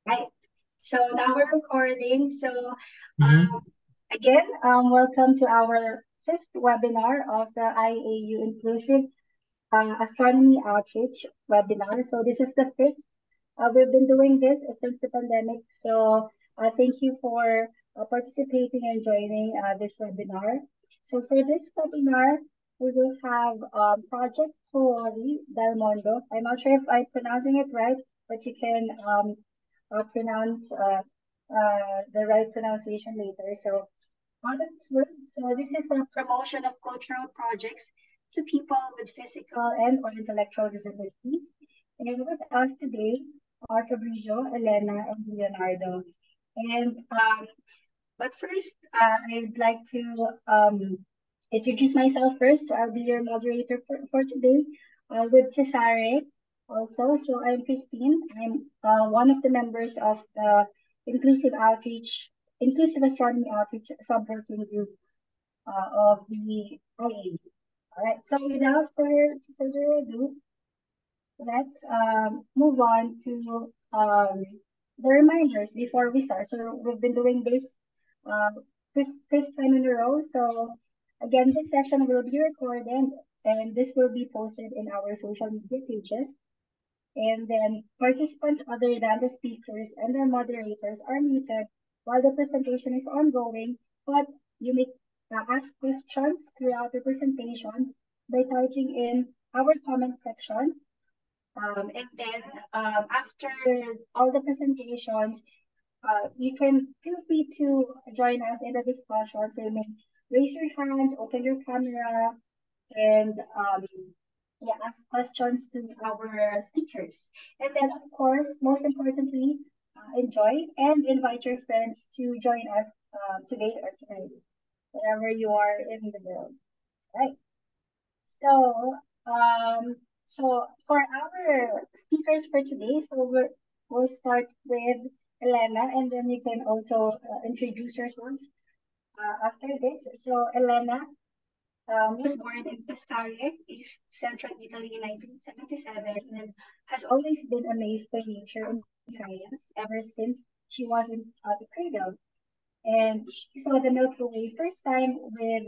Right. So now we're recording. So Mhm. again, welcome to our fifth webinar of the IAU Inclusive Astronomy Outreach webinar. So this is the fifth. We've been doing this since the pandemic. So thank you for participating and joining this webinar. So for this webinar, we will have Project Fuori Del Mondo. I'm not sure if I'm pronouncing it right, but you can pronounce the right pronunciation later. So how does this work? So this is a promotion of cultural projects to people with physical and or intellectual disabilities. And with us today are Fabrizio, Elena, and Leonardo. And but first, I'd like to introduce myself first. So I'll be your moderator for today with Cesare also. So I'm Christine. I'm one of the members of the Inclusive Astronomy Outreach Subworking Group of the IA. All right. So without further ado, let's move on to the reminders before we start. So we've been doing this uh, fifth time in a row. So again, this session will be recorded and this will be posted in our social media pages. And then participants other than the speakers and the moderators are muted while the presentation is ongoing, but you may ask questions throughout the presentation by typing in our comment section and then after all the presentations, you can feel free to join us in the discussion. So you may raise your hands, open your camera, and yeah, ask questions to our speakers. And then, of course, most importantly, enjoy and invite your friends to join us today or tonight, wherever you are in the world. Right. So, for our speakers for today, we'll start with Elena, and then you can also introduce yourselves after this. So, Elena was born in Pescara, East Central Italy in 1977, and has always been amazed by nature and science ever since she was in the cradle. And she saw the Milky Way first time with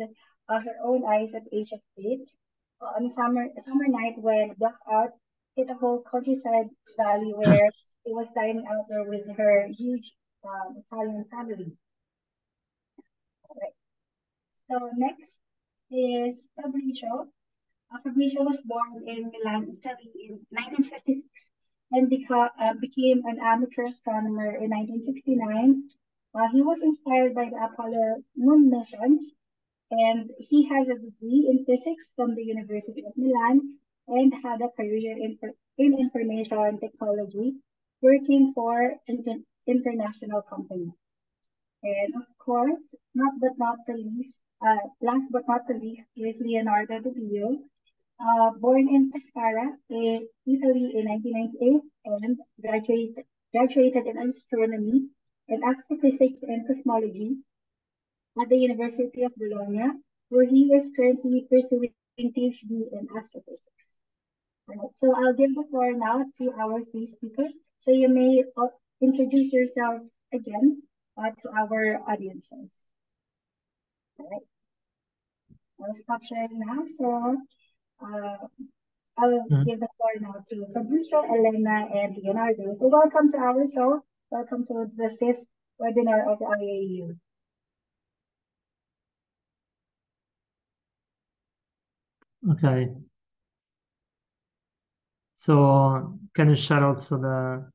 her own eyes at the age of 8 on a summer night when blackout hit the whole countryside valley where she was dining out there with her huge Italian family. Right. So next is Fabrizio. Fabrizio was born in Milan, Italy in 1956 and became an amateur astronomer in 1969. He was inspired by the Apollo moon missions, and he has a degree in physics from the University of Milan and had a career in information technology, working for international companies. And of course, last but not the least, is Leonardo da Vinci, born in Pescara, Italy in 1998 and graduated in astronomy and astrophysics and cosmology at the University of Bologna, where he is currently pursuing PhD in astrophysics. Right, so I'll give the floor now to our three speakers. So you may introduce yourself again to our audiences. All right, I'll stop sharing now. So uh, I'll Mhm. give the floor now to Fabrizio, Elena, and Leonardo. So welcome to our show. Welcome to the fifth webinar of the IAU. Okay. So can you share also the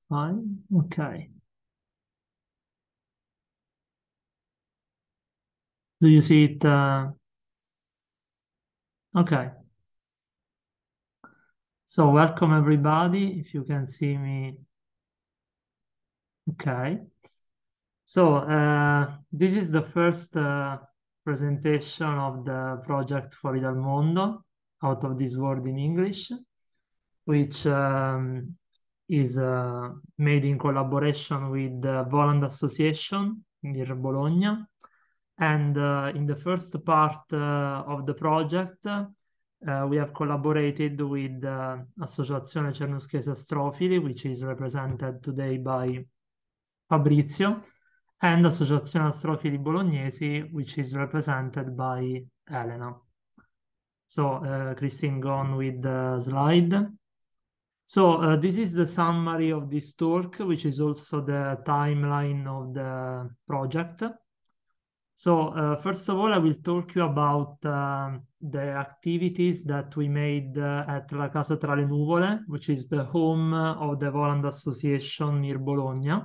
file? Okay. Do you see it? Okay. So welcome everybody. If you can see me. Okay. So this is the first presentation of the project Fuori dal Mondo, out of this word in English, which is made in collaboration with the Voland Association near Bologna. And in the first part of the project, we have collaborated with Associazione Cernuschese Astrofili, which is represented today by Fabrizio, and Associazione Astrofili Bolognesi, which is represented by Elena. So, Christine, go on with the slide. So this is the summary of this talk, which is also the timeline of the project. So first of all, I will talk you about the activities that we made at La Casa Tra le Nuvole, which is the home of the Voland Association near Bologna,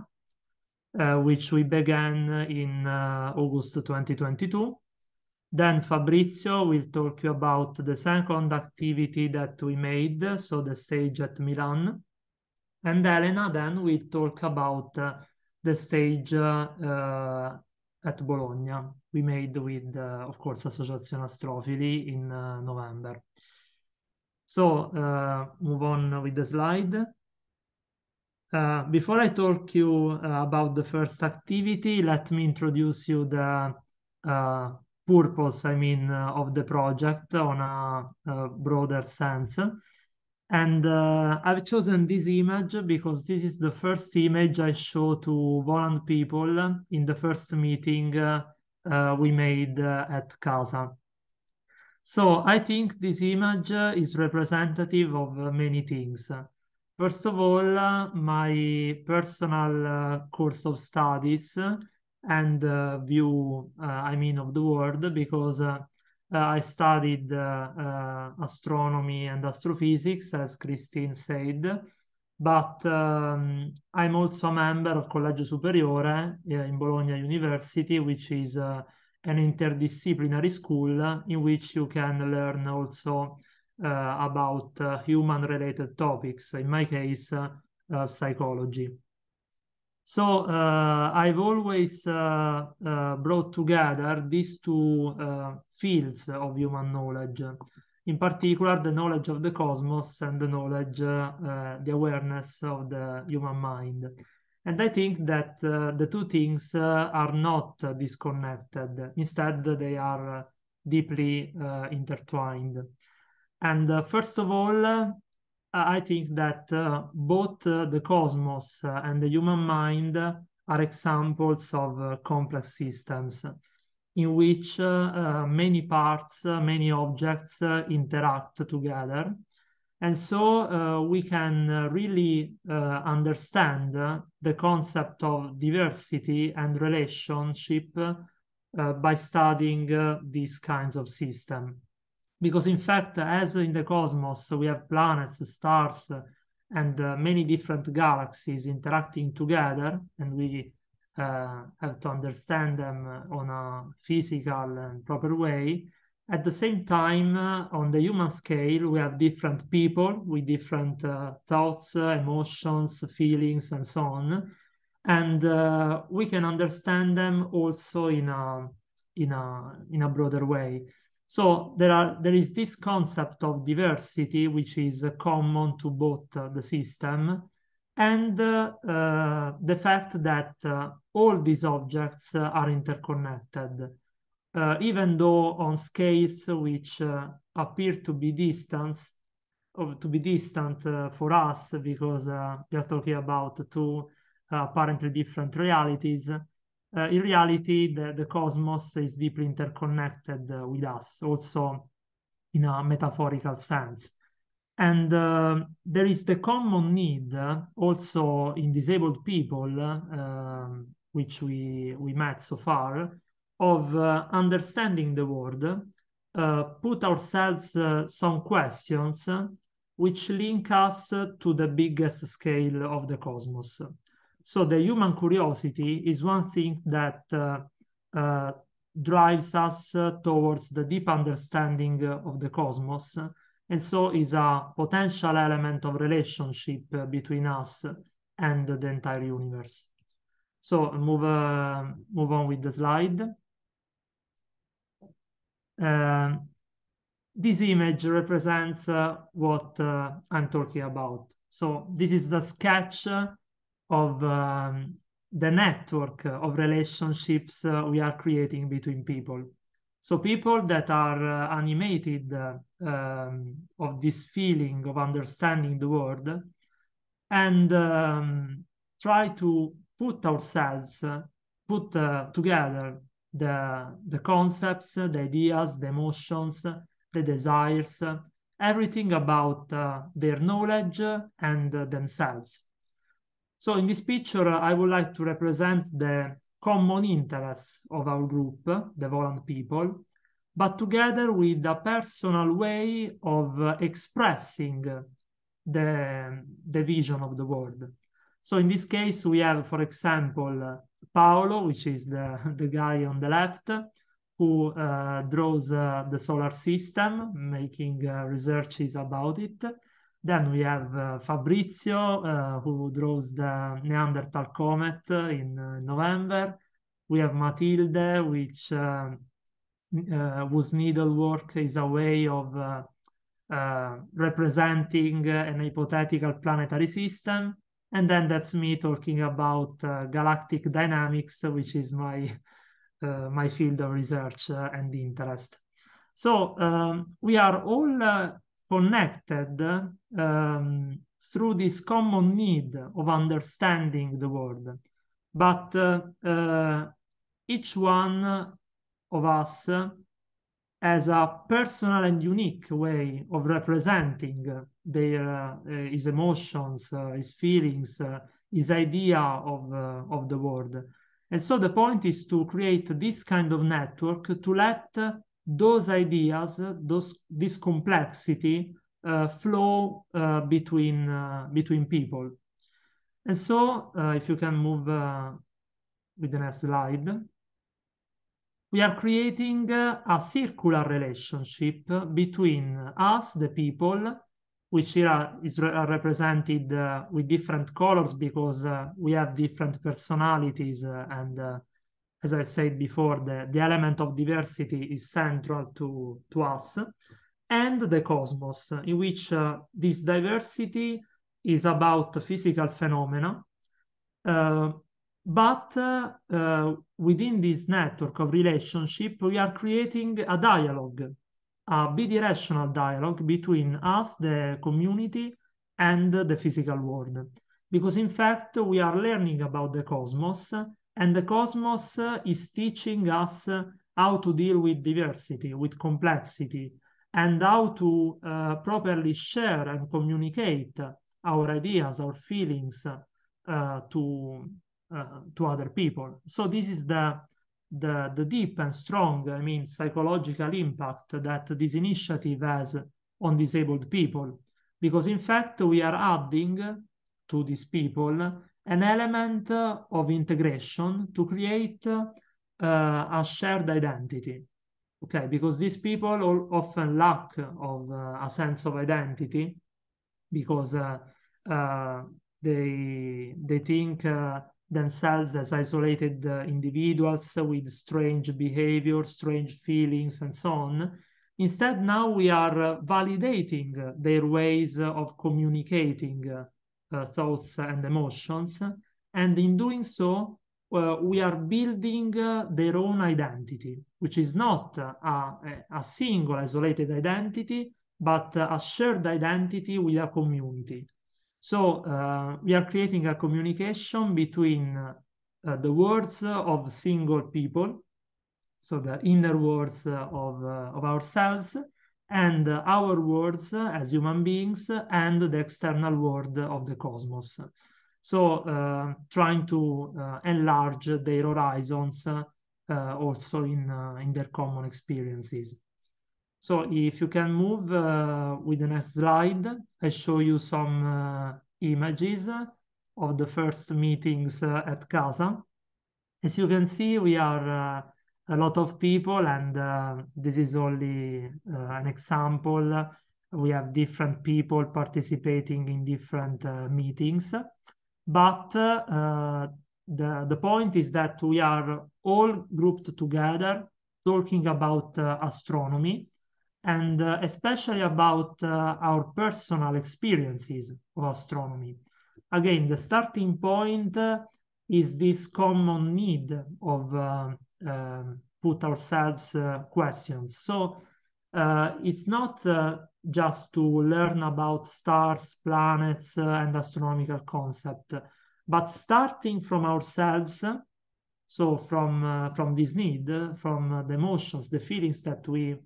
which we began in August 2022. Then Fabrizio will talk you about the second activity that we made, so the stage at Milan. And Elena then will talk about the stage at Bologna we made with, of course, Associazione Astrofili in November. So move on with the slide. Before I talk you about the first activity, let me introduce you the purpose, of the project on a broader sense. And I've chosen this image because this is the first image I show to Voland people in the first meeting we made at Casa. So I think this image is representative of many things. First of all, my personal course of studies and view, of the world, because I studied astronomy and astrophysics, as Christine said, but I'm also a member of Collegio Superiore in Bologna University, which is an interdisciplinary school in which you can learn also about human-related topics, in my case, psychology. So I've always brought together these two fields of human knowledge, in particular the knowledge of the cosmos and the knowledge, the awareness of the human mind. And I think that the two things are not disconnected. Instead, they are deeply intertwined. And first of all, I think that both the cosmos and the human mind are examples of complex systems in which many parts, many objects interact together. And so we can really understand the concept of diversity and relationship by studying these kinds of systems. Because in fact, as in the cosmos, we have planets, stars, and many different galaxies interacting together, and we have to understand them on a physical and proper way. At the same time, on the human scale, we have different people with different thoughts, emotions, feelings, and so on. And we can understand them also in a broader way. So there is this concept of diversity, which is common to both the system, and the fact that all these objects are interconnected, even though on scales which appear to be distant for us, because we are talking about two apparently different realities. In reality, the cosmos is deeply interconnected with us, also in a metaphorical sense. And there is the common need also in disabled people, which we met so far, of understanding the world, put ourselves some questions which link us to the biggest scale of the cosmos. So the human curiosity is one thing that drives us towards the deep understanding of the cosmos, and so is a potential element of relationship between us and the entire universe. So move on with the slide. This image represents what I'm talking about. So this is the sketch of the network of relationships we are creating between people. So people that are animated of this feeling of understanding the world, and try to put ourselves, put together the concepts, the ideas, the emotions, the desires, everything about their knowledge and themselves. So in this picture, I would like to represent the common interests of our group, the Volant people, but together with a personal way of expressing the vision of the world. So in this case, we have, for example, Paolo, which is the guy on the left, who draws the solar system, making researches about it. Then we have Fabrizio, who draws the Neanderthal comet in November. We have Matilde, whose needlework is a way of representing an hypothetical planetary system. And then that's me talking about galactic dynamics, which is my field of research and interest. So we are all connected through this common need of understanding the world. But each one of us has a personal and unique way of representing his emotions, his feelings, his idea of the world. And so the point is to create this kind of network to let those ideas, this complexity flow between people. And so if you can move with the next slide. We are creating a circular relationship between us, the people, which here is represented with different colors because we have different personalities and as I said before, the element of diversity is central to us, and the cosmos, in which this diversity is about physical phenomena, but within this network of relationship, we are creating a dialogue, a bidirectional dialogue between us, the community, and the physical world. Because in fact, we are learning about the cosmos, and the cosmos is teaching us how to deal with diversity, with complexity, and how to properly share and communicate our ideas, our feelings to other people. So this is the deep and strong, I mean, psychological impact that this initiative has on disabled people. Because in fact, we are adding to these people an element of integration to create a shared identity. Okay, because these people often lack of a sense of identity because they think themselves as isolated individuals with strange behavior, strange feelings, and so on. Instead, now we are validating their ways of communicating thoughts and emotions, and in doing so, we are building their own identity, which is not a single isolated identity, but a shared identity with a community. So we are creating a communication between the words of single people, so the inner words of ourselves, and our words as human beings, and the external world of the cosmos. So trying to enlarge their horizons also in their common experiences. So if you can move with the next slide, I show you some images of the first meetings at Casa. As you can see, we are a lot of people, and this is only an example. We have different people participating in different meetings. But the point is that we are all grouped together talking about astronomy, and especially about our personal experiences of astronomy. Again, the starting point is this common need of put ourselves questions. So it's not just to learn about stars, planets, and astronomical concept, but starting from ourselves, so from this need, from the emotions, the feelings that we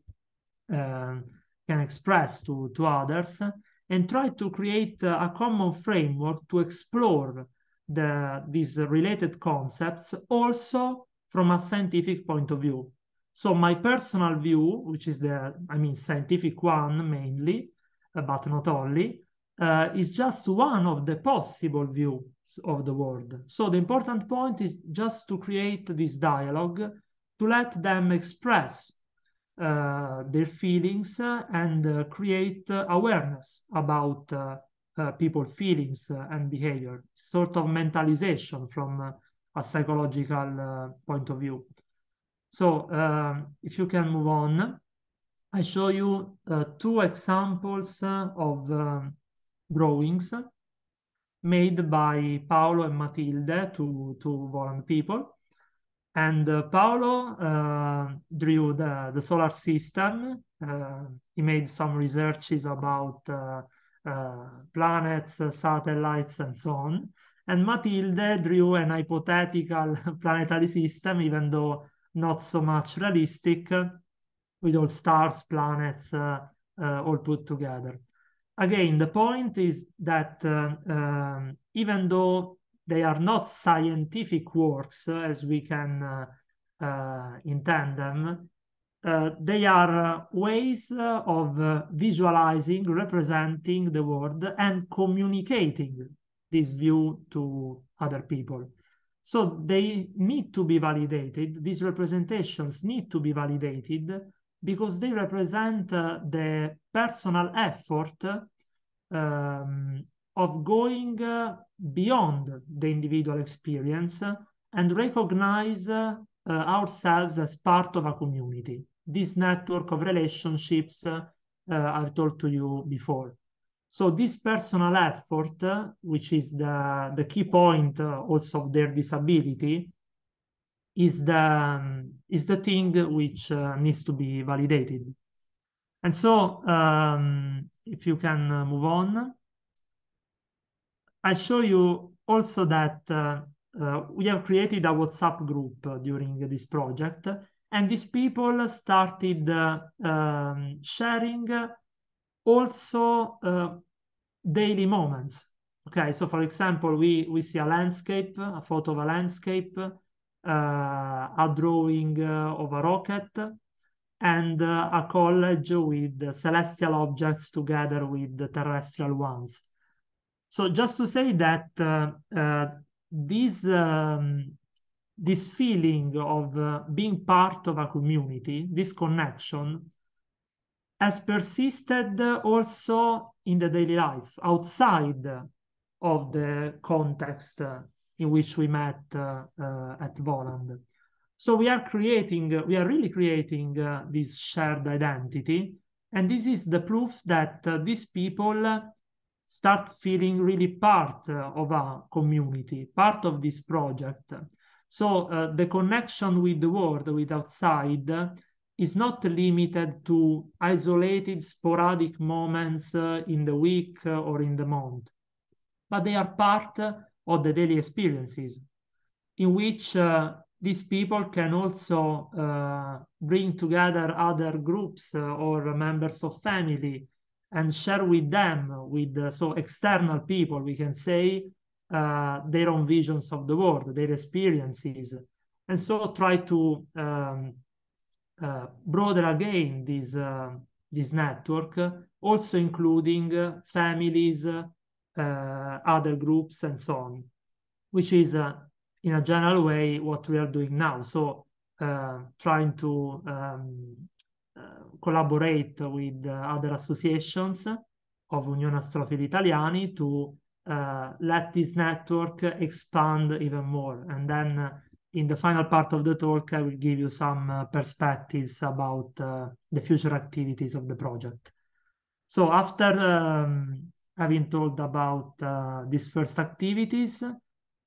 can express to others, and try to create a common framework to explore these related concepts also from a scientific point of view. So my personal view, which is scientific one mainly, but not only, is just one of the possible views of the world. So the important point is just to create this dialogue, to let them express their feelings and create awareness about people's feelings and behavior, sort of mentalization from a psychological point of view. So if you can move on, I show you two examples of drawings made by Paolo and Matilde, two Voland people. And Paolo drew the solar system. He made some researches about planets, satellites, and so on. And Matilde drew an hypothetical planetary system, even though not so much realistic, with all stars, planets, all put together. Again, the point is that even though they are not scientific works as we can intend them, they are ways of visualizing, representing the world and communicating this view to other people. So they need to be validated. These representations need to be validated because they represent the personal effort of going beyond the individual experience and recognize ourselves as part of a community. This network of relationships I've told to you before. So this personal effort, which is the key point also of their disability, is the thing which needs to be validated. And so if you can move on, I show you also that we have created a WhatsApp group during this project, and these people started sharing also daily moments. Okay, so for example, we see a landscape, a photo of a landscape, a drawing of a rocket, and a college with celestial objects together with the terrestrial ones. So just to say that this feeling of being part of a community, this connection, has persisted also in the daily life, outside of the context in which we met at Voland. So we are really creating this shared identity, and this is the proof that these people start feeling really part of a community, part of this project. So the connection with the world, with outside, is not limited to isolated, sporadic moments in the week or in the month, but they are part of the daily experiences in which these people can also bring together other groups or members of family and share with them, so external people, we can say, their own visions of the world, their experiences, and so try to broaden again this network, also including families, other groups, and so on, which is in a general way what we are doing now. So trying to collaborate with other associations of Unione Astrofili Italiani to let this network expand even more. And then in the final part of the talk, I will give you some perspectives about the future activities of the project. So after having told about these first activities,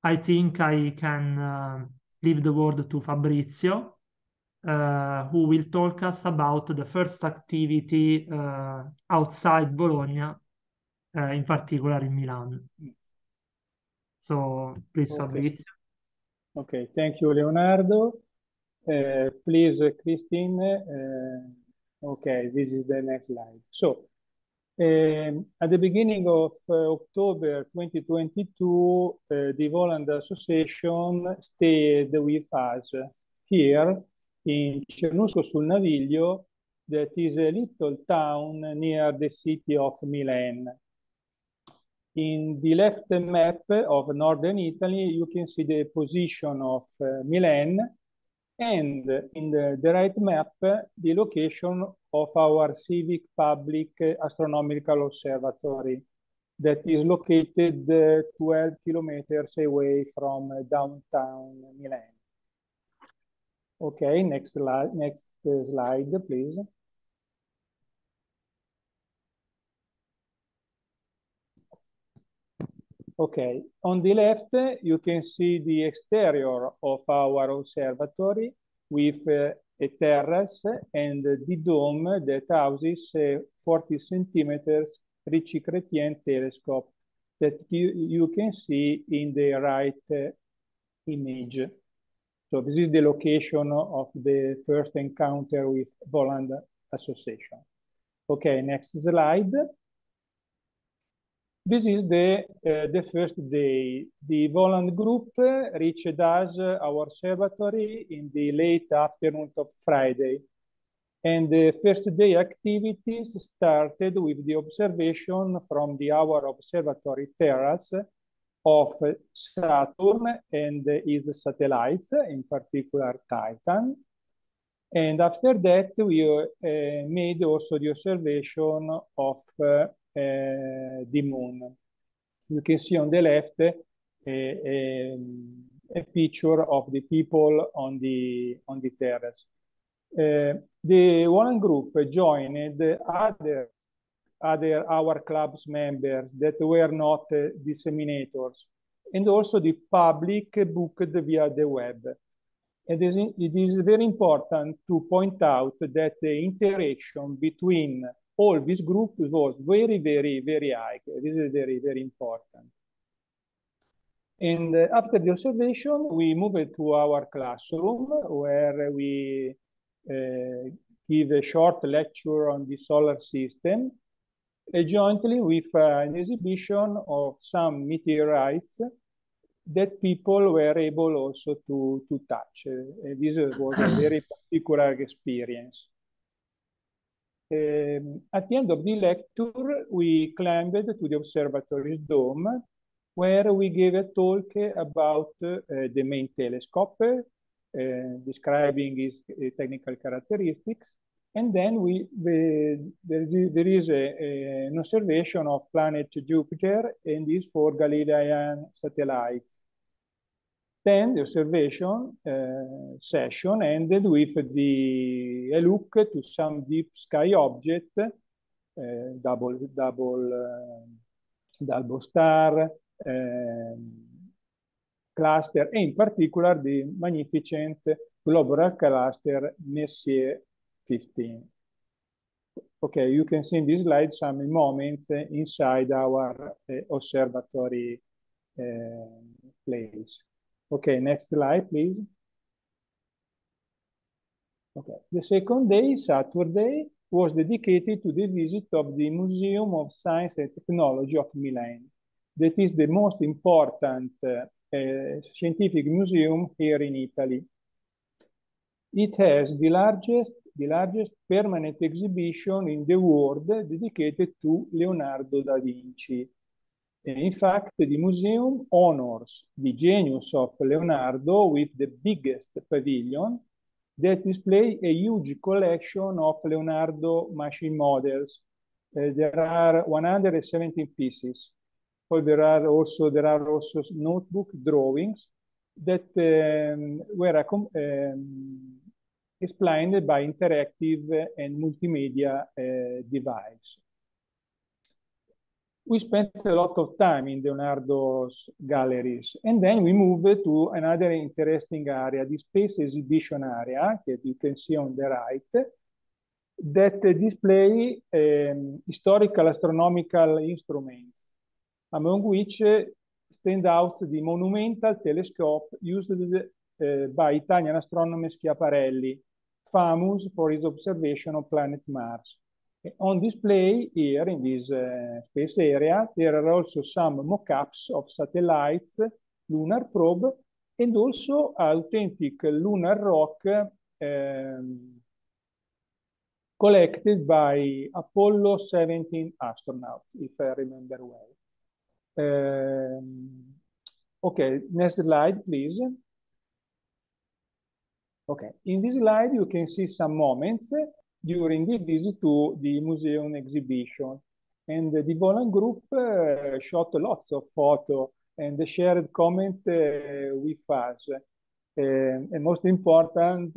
I think I can leave the word to Fabrizio who will talk us about the first activity outside Bologna, in particular in Milan. So please, Okay. Fabrizio. Okay, thank you, Leonardo. Please, Christine. Okay, this is the next slide. So, at the beginning of October 2022, the Voland Association stayed with us here in Cernusco sul Naviglio, that is a little town near the city of Milan. In the left map of northern Italy, you can see the position of Milan, and in the right map, the location of our civic public astronomical observatory that is located 12 kilometers away from downtown Milan. Okay, next slide, please. Okay, on the left, you can see the exterior of our observatory with a terrace and the dome that houses a 40 centimeters Ritchey-Chrétien telescope that you can see in the right image. So this is the location of the first encounter with Voland Association. Okay, next slide. This is the first day. The Voland group reached us, our observatory, in the late afternoon of Friday. And the first day activities started with the observation from our observatory terrace of Saturn and its satellites, in particular Titan. And after that, we made also the observation of the moon. You can see on the left a picture of the people on the terrace. The Voland group joined other our club's members that were not disseminators, and also the public booked via the web. And it is very important to point out that the interaction between all these groups was very, very, very high. This is very, very important. And after the observation, we moved to our classroom where we give a short lecture on the solar system, jointly with an exhibition of some meteorites that people were able also to touch. This was a very particular experience. At the end of the lecture, we climbed to the observatory's dome, where we gave a talk about the main telescope, describing its technical characteristics. And then there is an observation of planet Jupiter and these 4 Galilean satellites. Then the observation session ended with a look to some deep sky object, double star, cluster, and in particular the magnificent globular cluster Messier 15. Okay, you can see in this slide some moments inside our observatory place. Okay, next slide, please. Okay, the second day, Saturday, was dedicated to the visit of the Museum of Science and Technology of Milan. That is the most important scientific museum here in Italy. It has the largest permanent exhibition in the world dedicated to Leonardo da Vinci. In fact, the museum honors the genius of Leonardo with the biggest pavilion that displays a huge collection of Leonardo machine models. There are 117 pieces. So there are also notebook drawings that were explained by interactive and multimedia device. we spent a lot of time in Leonardo's galleries. And then we moved to another interesting area, the space exhibition area, that you can see on the right, that display historical astronomical instruments, among which stand out the monumental telescope used by Italian astronomer Schiaparelli, famous for his observation of planet Mars. On display here in this space area, there are also some mock-ups of satellites, lunar probe, and also authentic lunar rock collected by Apollo 17 astronauts, if I remember well. Okay, next slide, please. Okay, in this slide, you can see some moments during the visit to the museum exhibition. And the Volan group shot lots of photos and shared comment with us. And most important,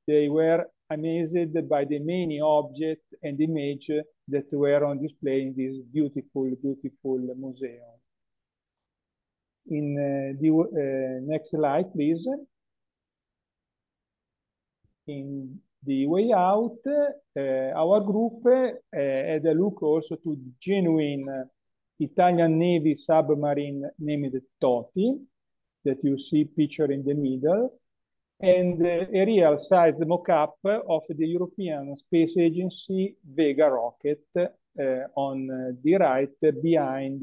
they were amazed by the many objects and images that were on display in this beautiful, beautiful museum. In the next slide, please. In the way out, our group had a look also to the genuine Italian Navy submarine named Toti, that you see pictured in the middle, and a real size mock-up of the European Space Agency Vega rocket on the right behind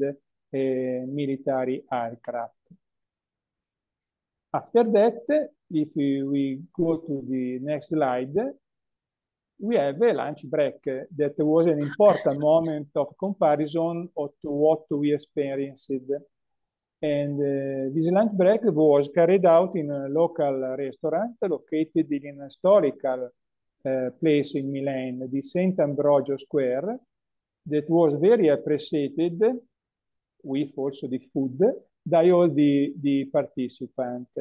a military aircraft. After that, if we go to the next slide, we have a lunch break that was an important moment of comparison to what we experienced. And this lunch break was carried out in a local restaurant located in an historical place in Milan, the St. Ambrogio Square, that was very appreciated, with also the food, by all the participants.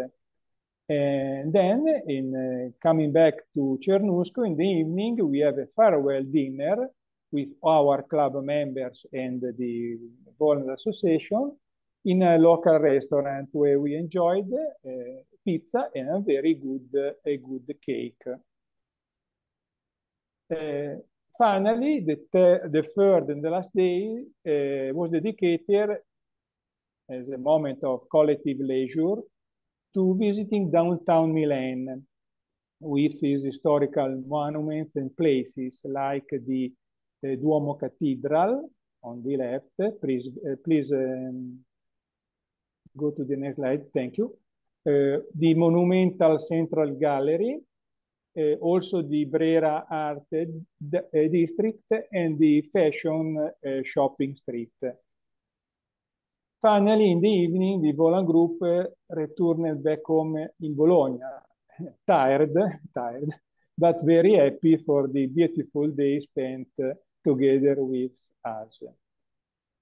And then, in coming back to Cernusco in the evening, we have a farewell dinner with our club members and the Volan Association in a local restaurant where we enjoyed pizza and a very good cake. Finally, the third and the last day was dedicated as a moment of collective leisure to visiting downtown Milan with its historical monuments and places like the Duomo Cathedral on the left. Please go to the next slide. Thank you. The Monumental Central Gallery, also the Brera Art District, and the Fashion Shopping Street. Finally, in the evening, the Volan group returned back home in Bologna, tired, but very happy for the beautiful day spent together with us.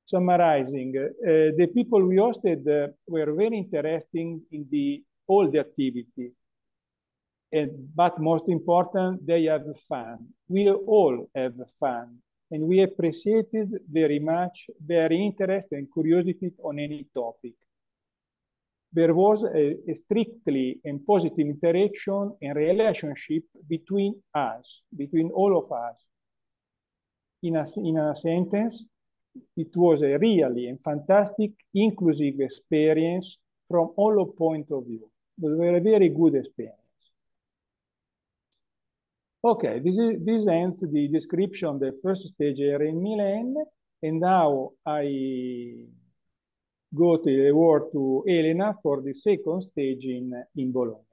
Summarizing, the people we hosted were very interesting in all the activities. But most important, they have fun. We all have fun. And we appreciated very much their interest and curiosity on any topic. There was a strictly and positive interaction and relationship between us, between all of us. In a sentence, it was a really and fantastic, inclusive experience from all points of view. It was a very good experience. Okay, this ends the description of the first stage area in Milan, and now I go to the word to Elena for the second stage in Bologna.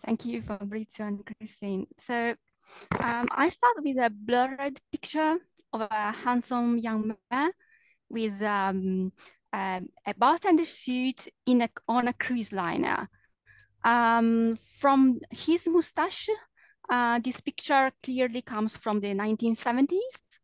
Thank you, Fabrizio and Christine. So I start with a blurred picture of a handsome young man with a bartender suit on a cruise liner. From his mustache, this picture clearly comes from the 1970s.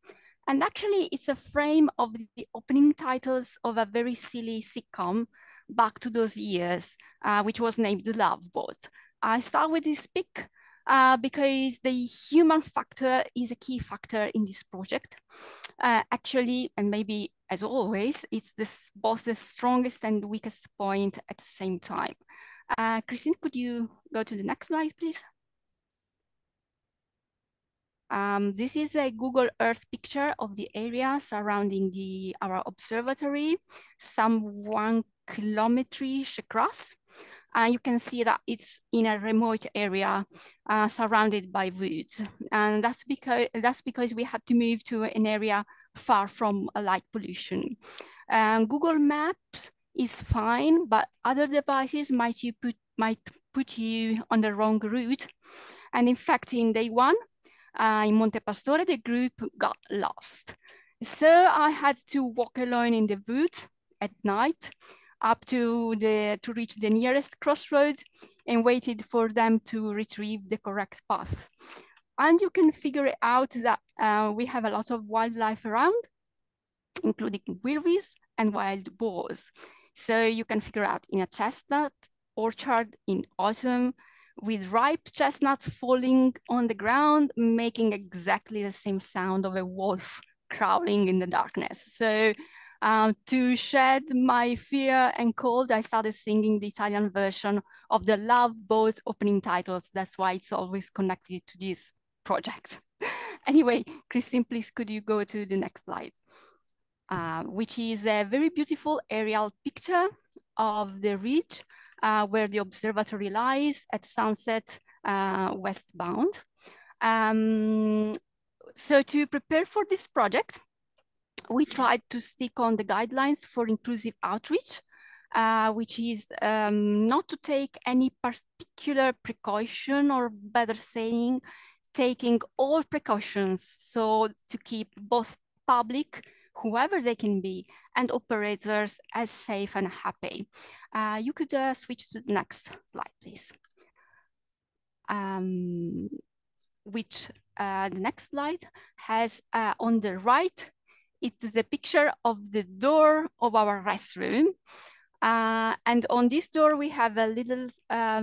And actually, it's a frame of the opening titles of a very silly sitcom back to those years, which was named The Love Boat. I start with this pic because the human factor is a key factor in this project. Actually, and maybe as always, it's both the strongest and weakest point at the same time. Christine, could you go to the next slide, please? This is a Google Earth picture of the area surrounding our observatory, some 1 kilometer-ish across. You can see that it's in a remote area surrounded by woods. And that's because we had to move to an area far from light pollution. Google Maps is fine, but other devices might put you on the wrong route. And in fact, in day 1, in Monte Pastore, the group got lost. So I had to walk alone in the woods at night up to reach the nearest crossroads and waited for them to retrieve the correct path. And you can figure out that we have a lot of wildlife around, including wildebeest and wild boars. So you can figure out in a chestnut orchard in autumn, with ripe chestnuts falling on the ground, making exactly the same sound of a wolf growling in the darkness. So to shed my fear and cold, I started singing the Italian version of the Love Boat opening titles. That's why it's always connected to this project. Anyway, Christine, please, could you go to the next slide? Which is a very beautiful aerial picture of the ridge where the observatory lies at sunset westbound. So to prepare for this project, we tried to stick on the guidelines for inclusive outreach, which is not to take any particular precaution, or better saying, taking all precautions, so to keep both public, whoever they can be, and operators as safe and happy. You could switch to the next slide, please. The next slide has on the right, it's the picture of the door of our restroom. And on this door, we have a little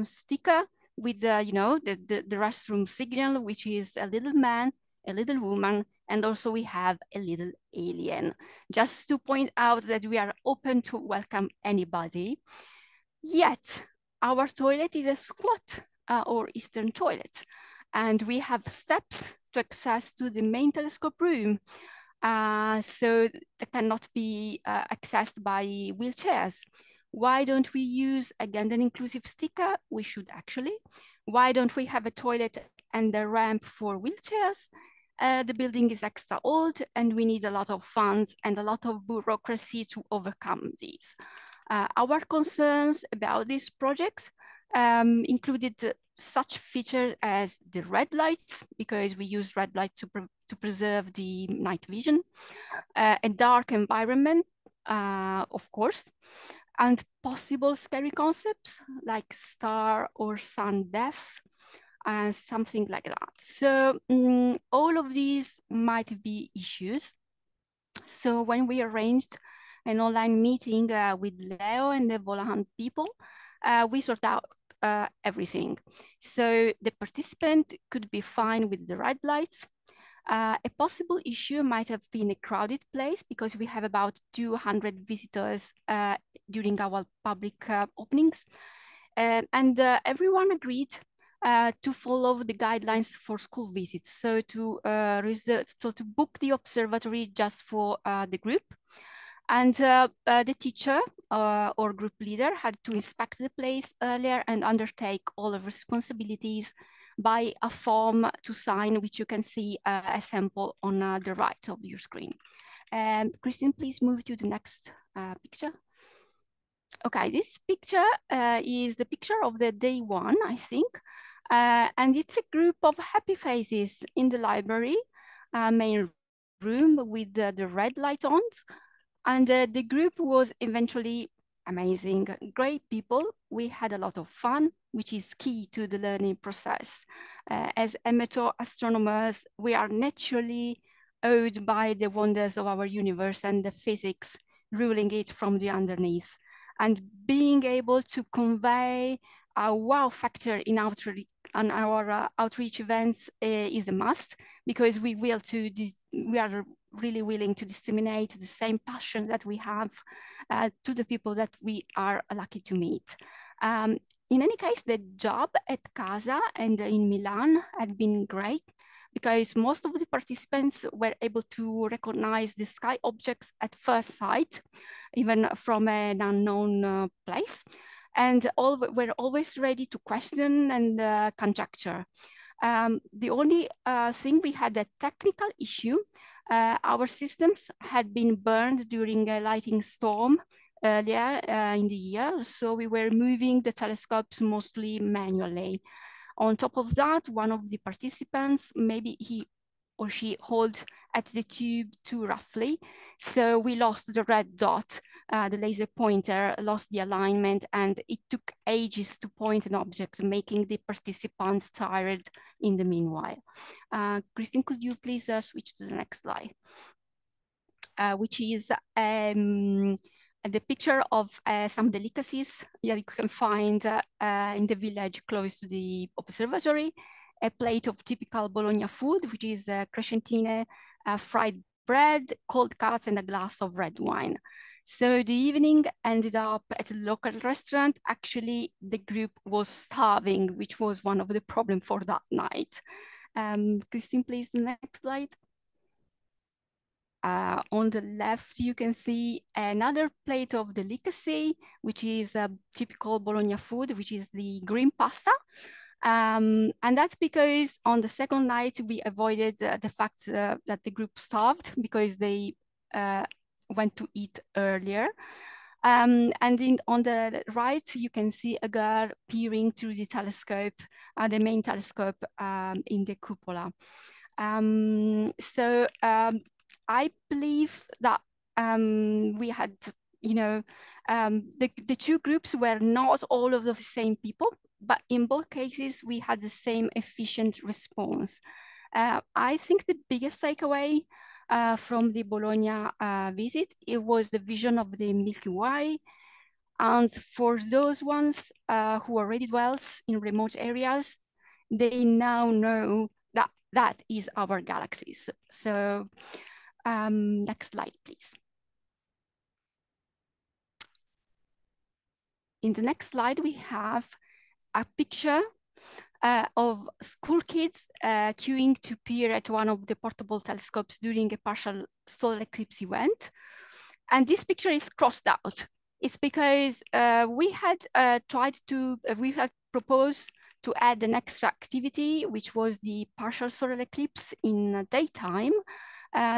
sticker with, you know, the restroom signal, which is a little man, a little woman, and also we have a little alien. Just to point out that we are open to welcome anybody. Yet, our toilet is a squat or Eastern toilet, and we have steps to access to the main telescope room. So that cannot be accessed by wheelchairs. Why don't we use, again, an inclusive sticker? We should actually. Why don't we have a toilet and a ramp for wheelchairs? The building is extra old and we need a lot of funds and a lot of bureaucracy to overcome these. Our concerns about these projects included such features as the red lights, because we use red light to preserve the night vision, a dark environment, of course, and possible scary concepts like star or sun death, and something like that. So all of these might be issues. So when we arranged an online meeting with Leo and the Volahunt people, we sort out everything. So the participant could be fine with the red lights. A possible issue might have been a crowded place, because we have about 200 visitors during our public openings. And everyone agreed to follow the guidelines for school visits. So to book the observatory just for the group. And the teacher or group leader had to inspect the place earlier and undertake all the responsibilities by a form to sign, which you can see a sample on the right of your screen. Christine, please move to the next picture. Okay, this picture is the picture of the day 1, I think. And it's a group of happy faces in the library main room with the red light on. And the group was eventually amazing, great people. We had a lot of fun, which is key to the learning process. As amateur astronomers, we are naturally awed by the wonders of our universe and the physics ruling it from the underneath. And being able to convey a wow factor in our outreach events is a must, because we are really willing to disseminate the same passion that we have to the people that we are lucky to meet. In any case, the job at Casa and in Milan had been great, because most of the participants were able to recognize the sky objects at first sight, even from an unknown place. And all were always ready to question and conjecture. The only thing, we had a technical issue. Our systems had been burned during a lightning storm earlier in the year, so we were moving the telescopes mostly manually. On top of that, one of the participants, maybe he or she held at the tube too roughly, so we lost the red dot, the laser pointer lost the alignment, and it took ages to point an object, making the participants tired in the meanwhile. Christine, could you please switch to the next slide, which is the picture of some delicacies that you can find in the village close to the observatory. A plate of typical Bologna food, which is crescentine, fried bread, cold cuts, and a glass of red wine. So the evening ended up at a local restaurant. Actually, the group was starving, which was one of the problems for that night. Christine, please, the next slide. On the left, you can see another plate of delicacy, which is a typical Bologna food, which is the green pasta. And that's because on the second night, we avoided the fact that the group starved, because they went to eat earlier. And on the right, you can see a girl peering through the telescope, the main telescope in the cupola. I believe that we had, the two groups were not all of the same people, but in both cases, we had the same efficient response. I think the biggest takeaway from the Bologna visit, it was the vision of the Milky Way. And for those ones who already dwells in remote areas, they now know that that is our galaxies. So next slide, please. In the next slide, we have a picture of school kids queuing to peer at one of the portable telescopes during a partial solar eclipse event. And this picture is crossed out. It's because we had proposed to add an extra activity, which was the partial solar eclipse in daytime,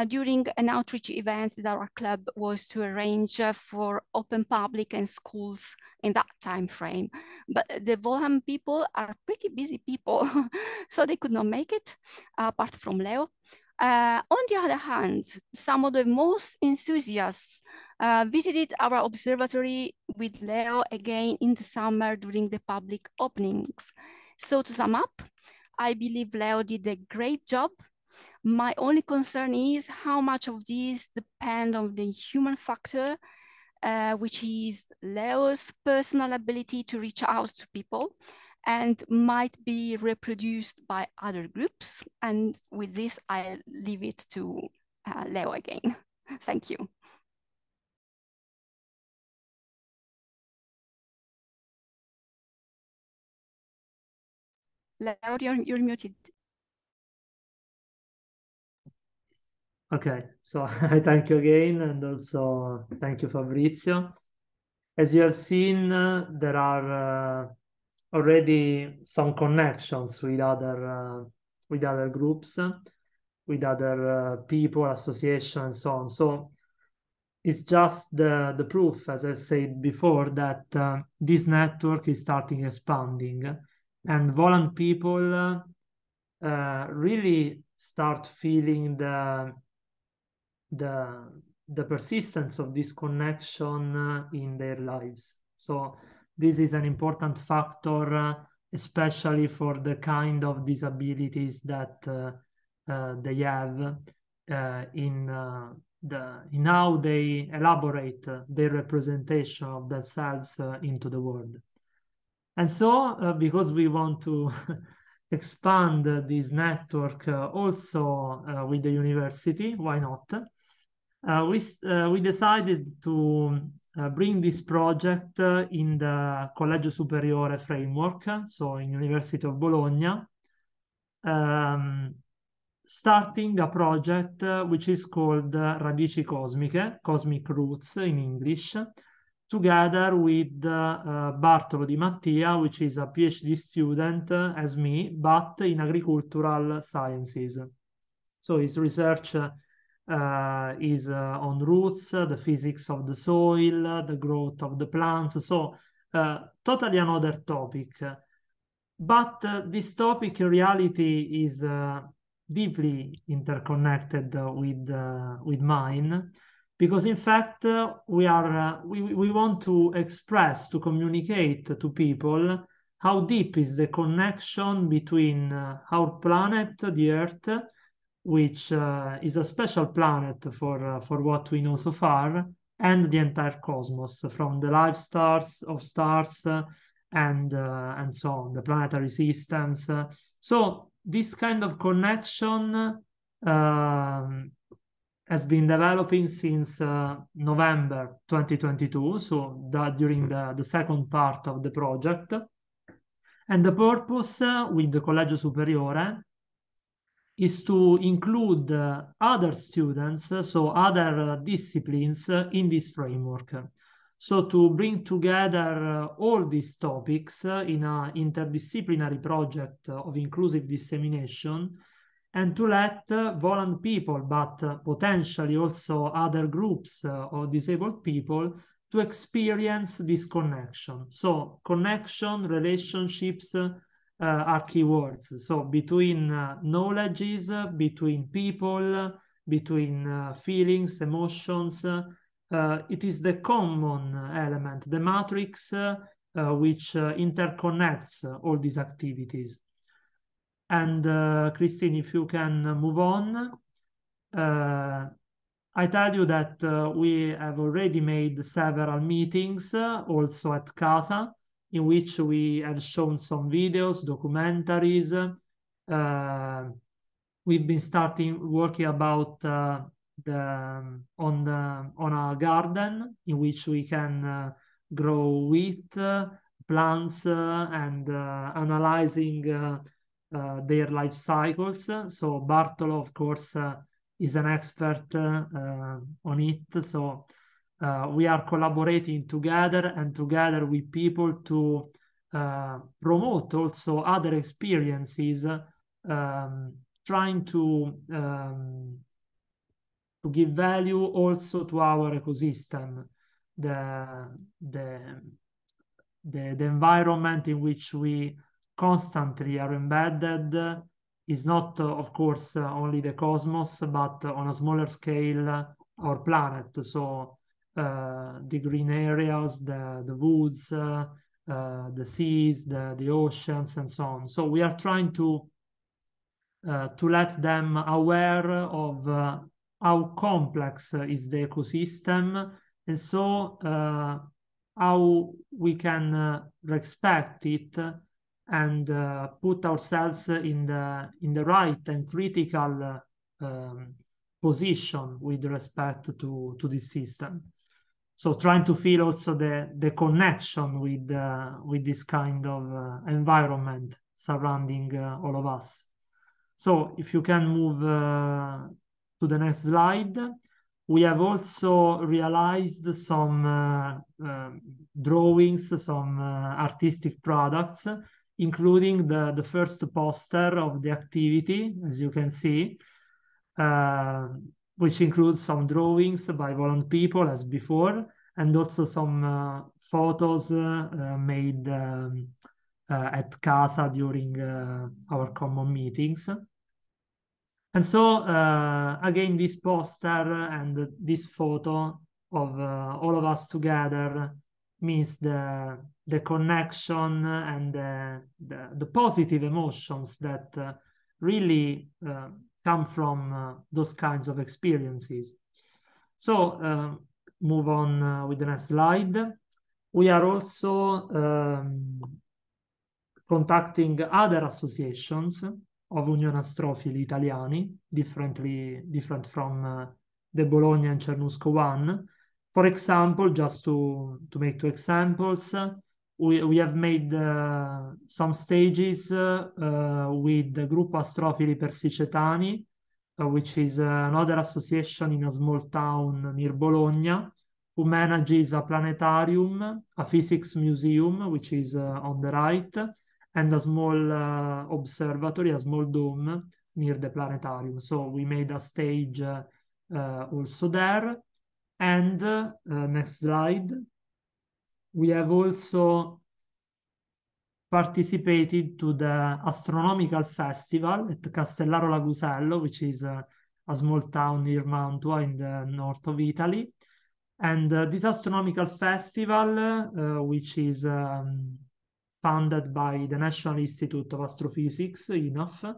during an outreach event that our club was to arrange for open public and schools in that time frame. But the Volham people are pretty busy people, so they could not make it, apart from Leo. On the other hand, some of the most enthusiasts visited our observatory with Leo again in the summer during the public openings. So to sum up, I believe Leo did a great job. My only concern is how much of these depend on the human factor, which is Leo's personal ability to reach out to people and might be reproduced by other groups. And with this, I'll leave it to Leo again. Thank you. Leo, you're muted. Okay, so I thank you again, and also thank you, Fabrizio. As you have seen, there are already some connections with other groups, with other people, associations, and so on. So it's just the proof, as I said before, that this network is starting expanding, and Volham people really start feeling the persistence of this connection in their lives. So this is an important factor, especially for the kind of disabilities that they have in how they elaborate their representation of themselves into the world. And so, because we want to expand this network also with the university. Why not? We decided to bring this project in the Collegio Superiore framework, so in University of Bologna, starting a project which is called Radici Cosmiche, Cosmic Roots in English, together with Bartolo Di Mattia, which is a PhD student as me, but in agricultural sciences. So his research is on roots, the physics of the soil, the growth of the plants, so totally another topic. But this topic in reality is deeply interconnected with mine, because in fact we want to express, to communicate to people how deep is the connection between our planet, the Earth, which is a special planet for what we know so far, and the entire cosmos, from the life stars of stars and so on, the planetary systems. So this kind of connection has been developing since November 2022, so during the second part of the project. And the purpose with the Collegio Superiore is to include other students, so other disciplines in this framework. So to bring together all these topics in an interdisciplinary project of inclusive dissemination, and to let Volant people, but potentially also other groups of disabled people, to experience this connection. So connection, relationships, are keywords. So between knowledges, between people, between feelings, emotions, it is the common element, the matrix, which interconnects all these activities. And Christine, if you can move on. I tell you that we have already made several meetings, also at CASA, in which we have shown some videos, documentaries. We've been working about on a garden in which we can grow wheat, plants, and analyzing their life cycles. So Bartolo, of course, is an expert on it. So we are collaborating together and together with people to promote also other experiences, trying to give value also to our ecosystem, the environment in which we constantly are embedded is not, of course, only the cosmos, but on a smaller scale, our planet. So the green areas, the woods, the seas, the oceans, and so on. So we are trying to let them aware of how complex is the ecosystem, and so how we can respect it and put ourselves in the right and critical position with respect to this system. So trying to feel also the connection with this kind of environment surrounding all of us. So if you can move to the next slide. We have also realized some drawings, some artistic products, including the first poster of the activity, as you can see, which includes some drawings by Volant people as before, and also some photos made at CASA during our common meetings. And so, again, this poster and this photo of all of us together means the connection and the positive emotions that really come from those kinds of experiences. So, move on with the next slide. We are also contacting other associations of Unione Astrofili Italiani, different from the Bologna and Cernusco one. For example, just to make two examples, we have made some stages with the Gruppo Astrofili Persicetani, which is another association in a small town near Bologna, who manages a planetarium, a physics museum, which is on the right, and a small observatory, a small dome near the planetarium. So we made a stage also there. And next slide. We have also participated to the Astronomical Festival at Castellaro Lagusello, which is a small town near Mantua in the north of Italy. And this Astronomical Festival, which is funded by the National Institute of Astrophysics, INAF,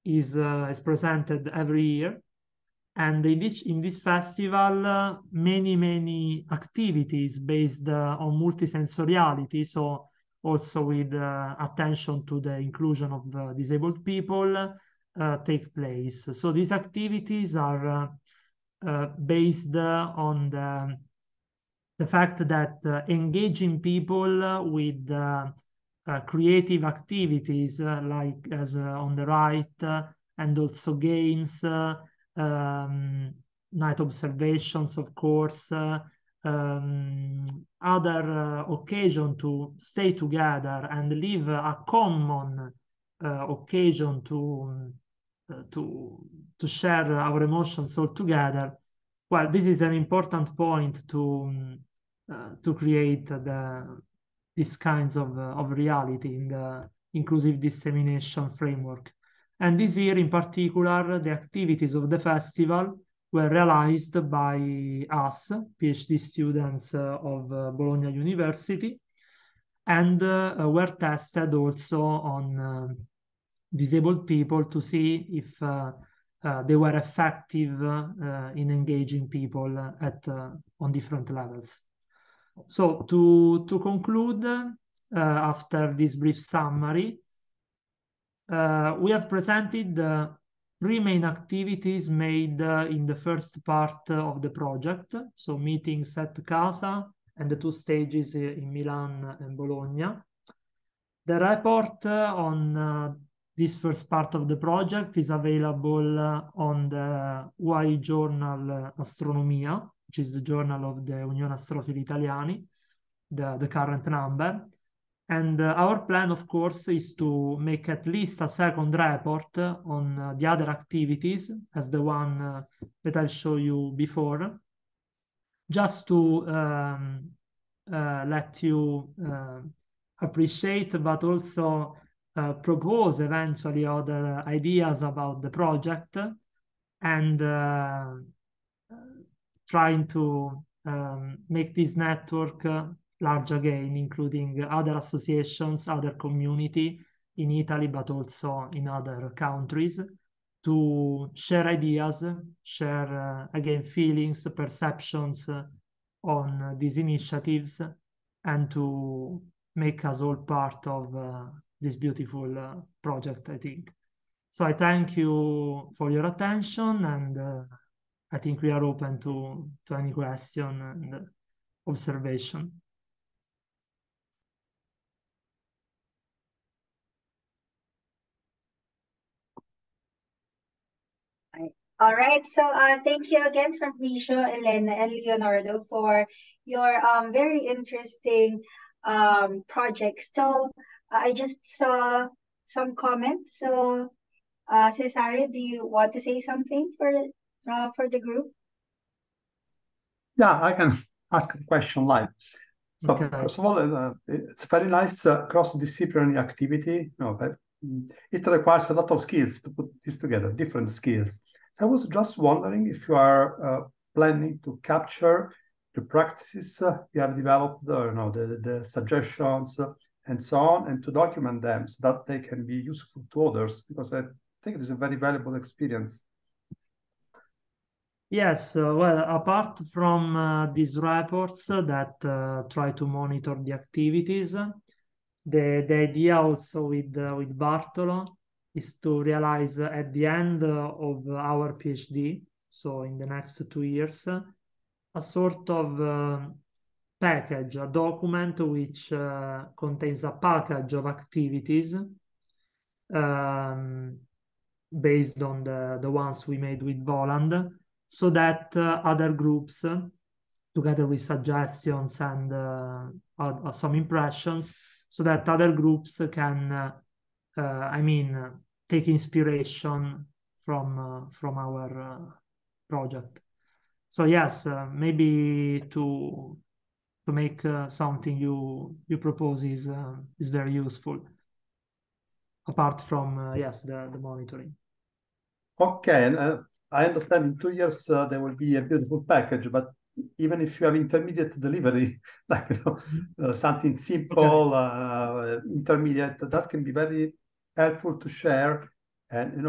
is presented every year. And in this festival, many activities based on multisensoriality, so also with attention to the inclusion of disabled people, take place. So these activities are based on the fact that engaging people with creative activities, like as on the right, and also games, night observations, of course, other occasion to stay together and live a common occasion to share our emotions all together. Well, this is an important point to create these kinds of reality in the inclusive dissemination framework. And this year in particular, the activities of the festival were realized by us, PhD students of Bologna University, and were tested also on disabled people to see if they were effective in engaging people on different levels. So to conclude, after this brief summary, we have presented the three main activities made in the first part of the project, so meetings at Casa and the two stages in Milan and Bologna. The report on this first part of the project is available on the UAI journal Astronomia, which is the journal of the Unione Astrofili Italiani, the current number. And our plan, of course, is to make at least a second report on the other activities, as the one that I'll show you before, just to let you appreciate, but also propose eventually other ideas about the project, and trying to make this network large again, including other associations, other community in Italy, but also in other countries, to share ideas, share again feelings, perceptions on these initiatives, and to make us all part of this beautiful project, I think. So I thank you for your attention, and I think we are open to any question and observation. All right, so thank you again, Fabricio, Elena, and Leonardo for your very interesting project. So I just saw some comments. So Cesario, do you want to say something for the group? Yeah, I can ask a question live. So Okay. first of all, it's a very nice cross-disciplinary activity. But it requires a lot of skills to put this together, different skills. So I was just wondering if you are planning to capture the practices you have developed, the suggestions and so on, and to document them so that they can be useful to others, because I think it is a very valuable experience. Yes, well, apart from these reports that try to monitor the activities, the idea also with Bartolo is to realize at the end of our PhD, so in the next 2 years, a sort of package, a document which contains a package of activities based on the ones we made with Voland, so that other groups, together with suggestions and some impressions, so that other groups can, take inspiration from our project. So yes, maybe to make something you propose is very useful. Apart from yes, the monitoring. Okay, and I understand in 2 years there will be a beautiful package, but even if you have intermediate delivery, like something simple, intermediate, that can be very helpful to share. And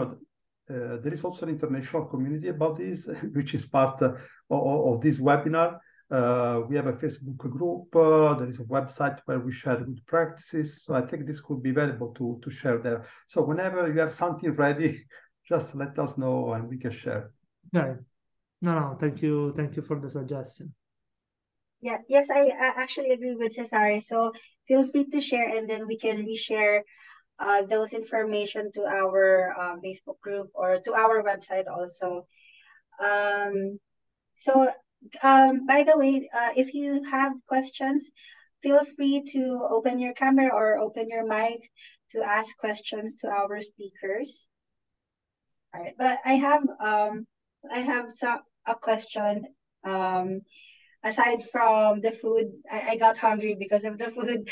there is also an international community about this, which is part of this webinar. We have a Facebook group. There is a website where we share good practices. So I think this could be valuable to share there. So whenever you have something ready, just let us know and we can share. Okay. No, thank you for the suggestion. Yeah, yes, I actually agree with Cesare. So feel free to share, and then we can reshare those information to our Facebook group or to our website also. By the way, if you have questions, feel free to open your camera or open your mic to ask questions to our speakers. All right, but I have a question. Aside from the food, I got hungry because of the food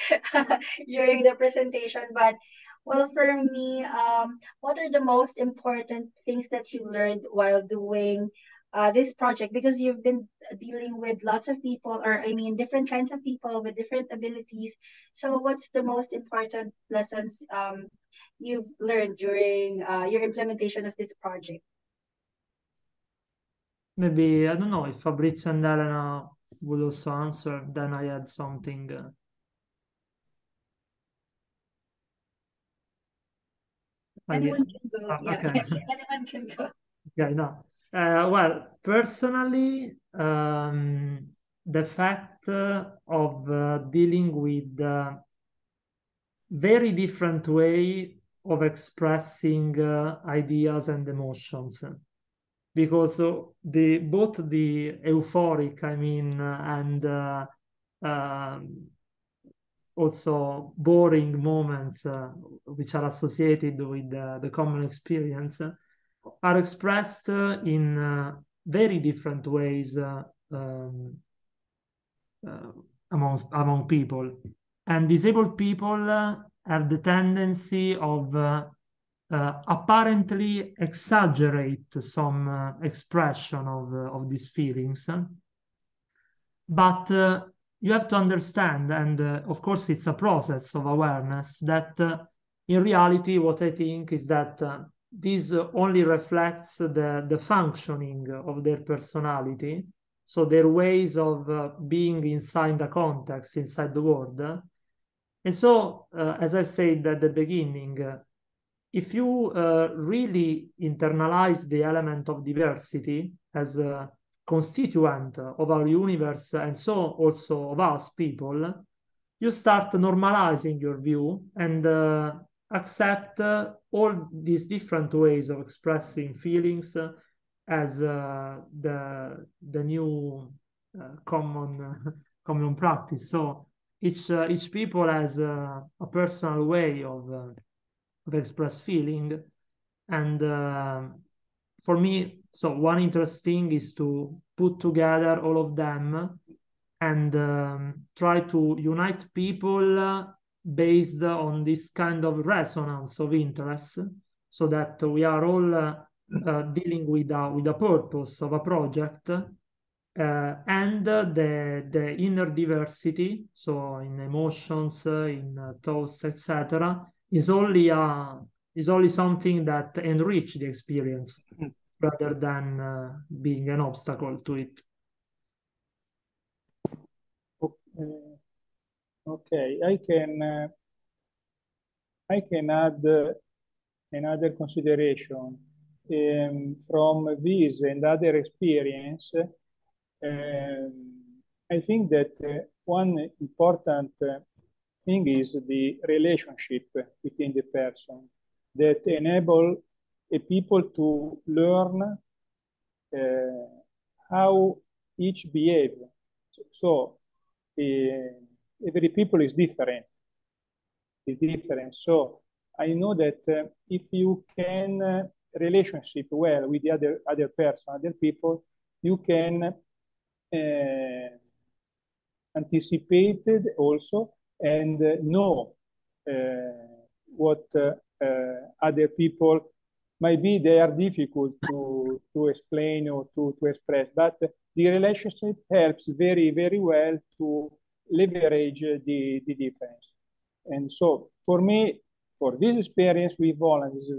during the presentation. But well, for me, what are the most important things that you learned while doing this project? Because you've been dealing with lots of people, or I mean, different kinds of people with different abilities. So, what's the most important lessons you've learned during your implementation of this project? Maybe, I don't know, if Fabrizio and Elena would also answer, then I had something. Anyone can go. Yeah, Okay. anyone can go. Okay, no. Well, personally, the fact of dealing with very different way of expressing ideas and emotions, because both the euphoric, and also boring moments which are associated with the common experience are expressed in very different ways among people. And disabled people have the tendency of apparently exaggerate some expression of these feelings. But you have to understand, and of course it's a process of awareness, that in reality what I think is that this only reflects the functioning of their personality, so their ways of being inside the context, inside the world. And so, as I said at the beginning, if you really internalize the element of diversity as a constituent of our universe, and so also of us people, you start normalizing your view and accept all these different ways of expressing feelings as the new common practice. So each people has a personal way of express feeling, and for me, so one interesting is to put together all of them and try to unite people based on this kind of resonance of interests, so that we are all dealing with a purpose of a project, and the inner diversity, so in emotions, in thoughts, etc., is only something that enrich the experience rather than being an obstacle to it. Okay, I can I can add another consideration from this and other experience. I think that one important thing is the relationship between the person that enable a people to learn how each behave. So every people is different. So I know that if you can relationship well with the other person, other people, you can anticipate also and know what other people maybe they are difficult to explain or to express, but the relationship helps very, very well to leverage the difference. And so for me, for this experience with volunteers,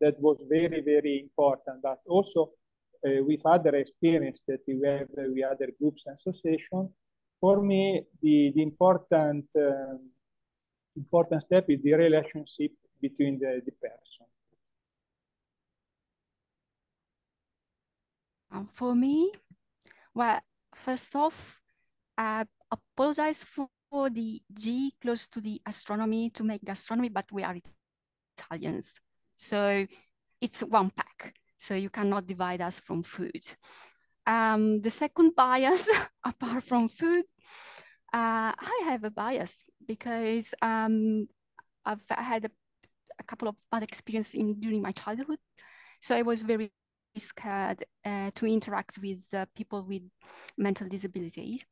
that was very, very important, but also with other experience that we have with other groups and associations, for me, the important step is the relationship between the person. For me, well, first off, apologize for the G close to the astronomy to make gastronomy, but we are Italians. So it's one pack. So you cannot divide us from food. The second bias, apart from food, I have a bias because I've had a couple of bad experiences during my childhood. So I was very scared to interact with people with mental disabilities.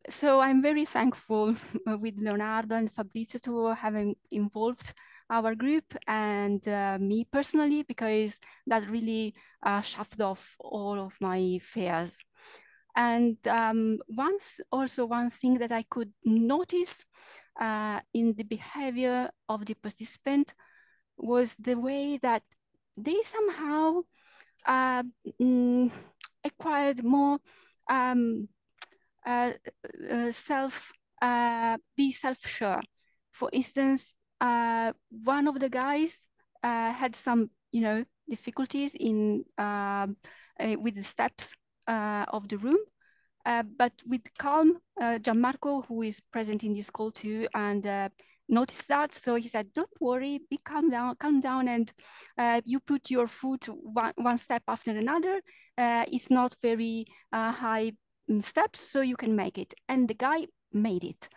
So I'm very thankful with Leonardo and Fabrizio to having involved our group and me personally, because that really shoved off all of my fears. And one thing that I could notice in the behavior of the participant was the way that they somehow acquired more be self-sure. For instance, one of the guys had some, difficulties in with the steps of the room, but with calm, Gianmarco, who is present in this call too, and noticed that. So he said, "Don't worry, calm down, and you put your foot one step after another. It's not very high steps, so you can make it." And the guy made it.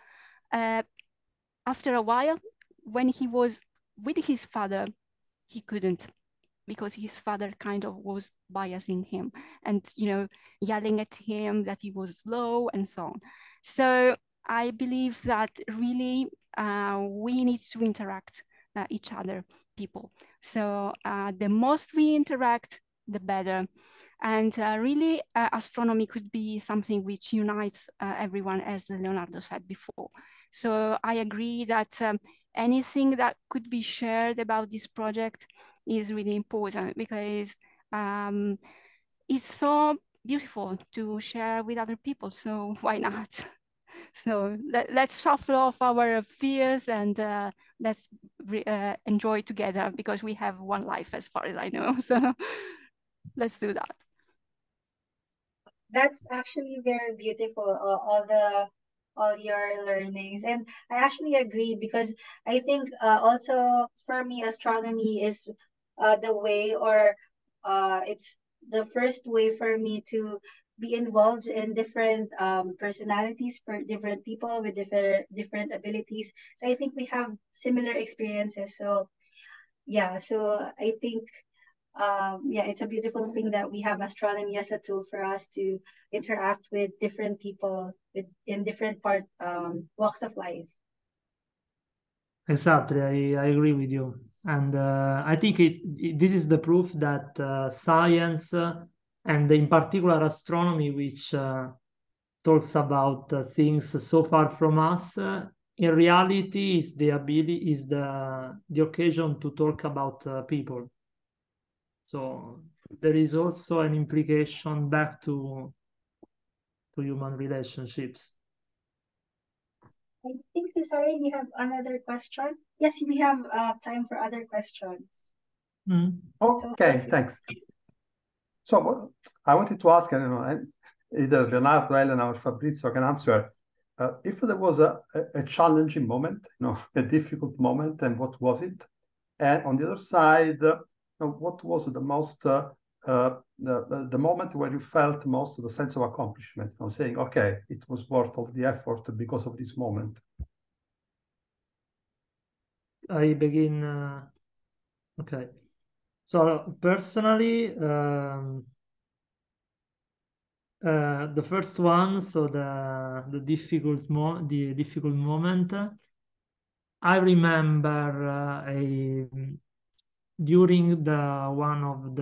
After a while, when he was with his father, he couldn't, because his father kind of was biasing him and, yelling at him that he was slow and so on. So I believe that really we need to interact each other, people. So the most we interact, the better. And really, astronomy could be something which unites everyone, as Leonardo said before. So I agree that anything that could be shared about this project is really important, because it's so beautiful to share with other people. So why not? So let's shuffle off our fears and let's enjoy together, because we have one life, as far as I know. So let's do that. That's actually very beautiful, all your learnings. And I actually agree, because I think also for me, astronomy is the way, or it's the first way for me to be involved in different personalities, for different people with different abilities. So I think we have similar experiences. So yeah, so I think it's a beautiful thing that we have astronomy as a tool for us to interact with different people in different walks of life. Exactly, I agree with you. And I think this is the proof that science, and in particular astronomy, which talks about things so far from us, in reality is the ability, is the occasion to talk about people. So there is also an implication back to human relationships. I think, sorry, you have another question? Yes, we have time for other questions. Okay, thanks. So I wanted to ask, and either Leonardo, Elena, or Fabrizio can answer, if there was a challenging moment, a difficult moment, and what was it? And on the other side, what was the most the moment where you felt most of the sense of accomplishment? Saying, okay, it was worth all the effort because of this moment. I begin. Okay. So personally, the first one, so the difficult moment. I remember during one of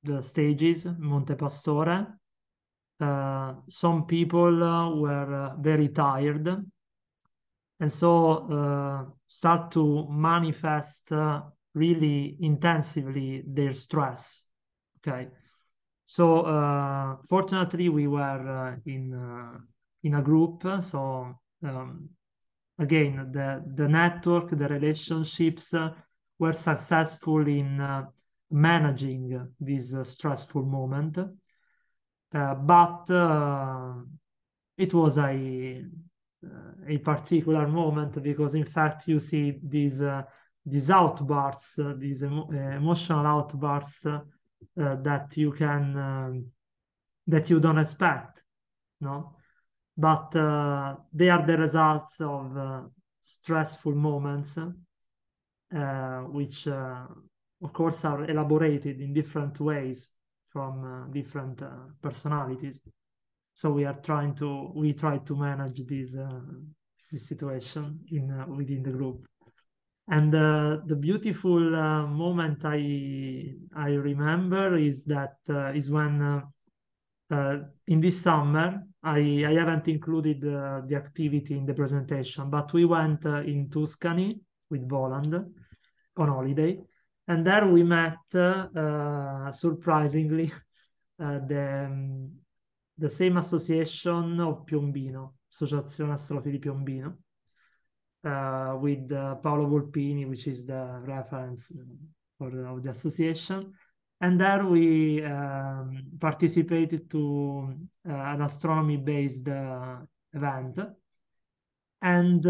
the stages, Monte Pastore, some people were very tired, and so start to manifest really intensively their stress. Okay, so fortunately we were in a group, so again the network, the relationships were successful in managing this stressful moment, but it was a particular moment, because in fact you see these outbursts, these emotional outbursts that you can that you don't expect, no? But they are the results of stressful moments, which of course are elaborated in different ways from different personalities. So we try to manage this situation within the group. And the beautiful moment I remember is that is when in this summer I haven't included the activity in the presentation, but we went in Tuscany with Voland on holiday, and there we met surprisingly the same association of Piombino, Associazione Astrofi di Piombino, with Paolo Volpini, which is the reference of the association. And there we participated to an astronomy-based event. And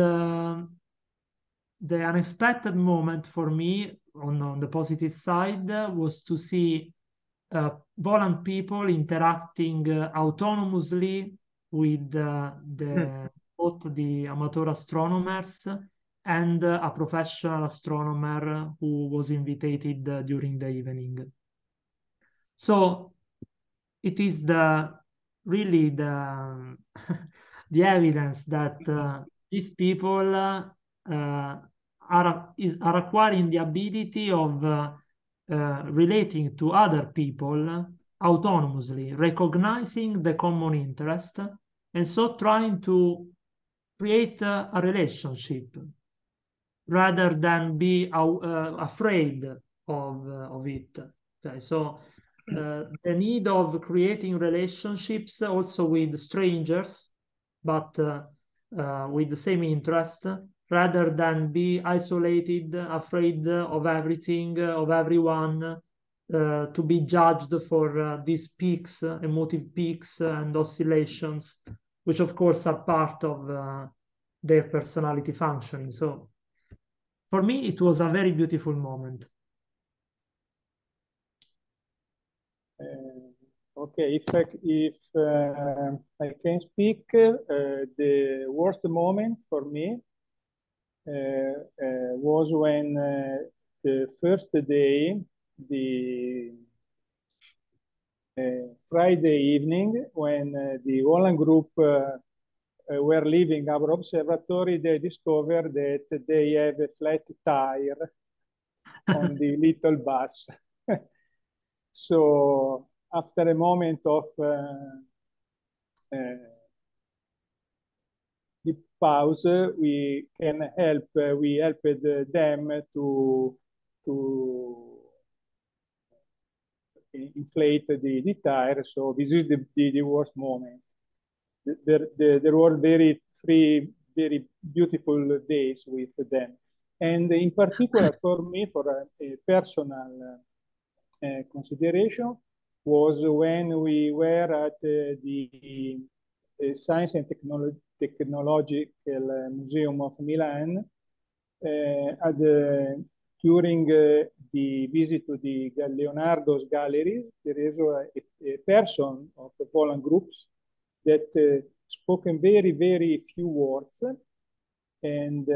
the unexpected moment for me, on the positive side, was to see Volant people interacting autonomously with both the amateur astronomers and a professional astronomer who was invited during the evening. So it is really the evidence that these people are acquiring the ability of relating to other people autonomously, recognizing the common interest, and so trying to create a relationship rather than be afraid of it. Okay, so the need of creating relationships also with strangers, but with the same interest, rather than be isolated, afraid of everything, of everyone, to be judged for these peaks, emotive peaks and oscillations, which of course are part of their personality functioning. So for me, it was a very beautiful moment. Okay, if I can speak, the worst moment for me was when the first day, the Friday evening, when the Volant group were leaving our observatory, they discovered that they have a flat tire on the little bus. So after a moment of the pause, we helped them to inflate the tire. So this is the worst moment. There were three very beautiful days with them. And in particular for me, for a personal consideration, was when we were at the Science and Technological Museum of Milan during the visit to the Leonardo's gallery. There is a person of the Poland groups that spoke in very, very few words. And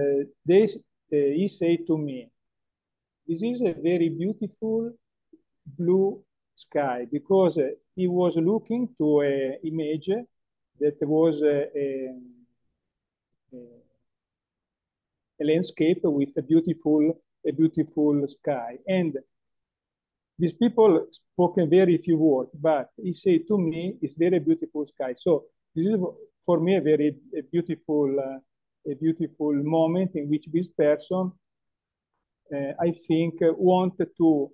he said to me, this is a very beautiful blue sky, because he was looking to an image that was a landscape with a beautiful sky. And these people spoke in very few words, but he said to me, it's very beautiful sky. So this is for me a very beautiful moment in which this person, I think, wanted to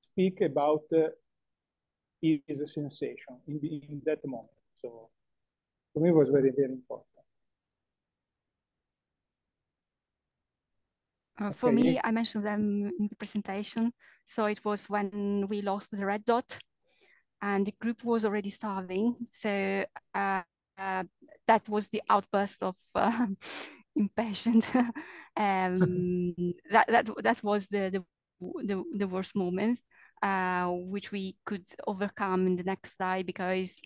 speak about his sensation in that moment. So for me, it was very, very important. For me, I mentioned them in the presentation. So it was when we lost the red dot and the group was already starving. So that was the outburst of impatient. That was the worst moments, which we could overcome in the next day, because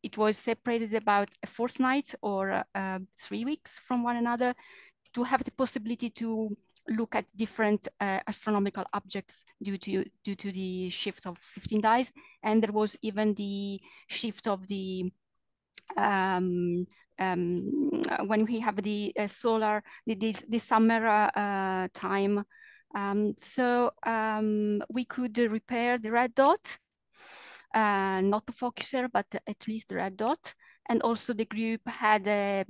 it was separated about a fortnight or 3 weeks from one another, to have the possibility to look at different astronomical objects due to the shift of 15 days. And there was even the shift of the when we have the solar, the summer time. So we could repair the red dot, not the focuser, but at least the red dot. And also the group had a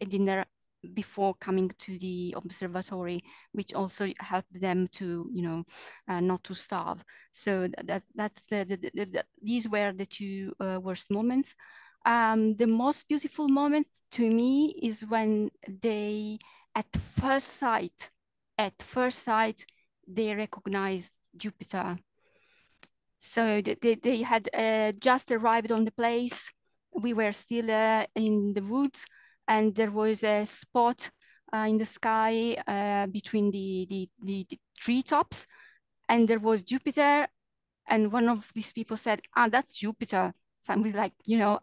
dinner before coming to the observatory, which also helped them to, not to starve. So that's these were the two worst moments. The most beautiful moments to me is when they, at first sight, they recognized Jupiter. So they had just arrived on the place. We were still in the woods, and there was a spot in the sky between the treetops, and there was Jupiter. And one of these people said, that's Jupiter. So I was like,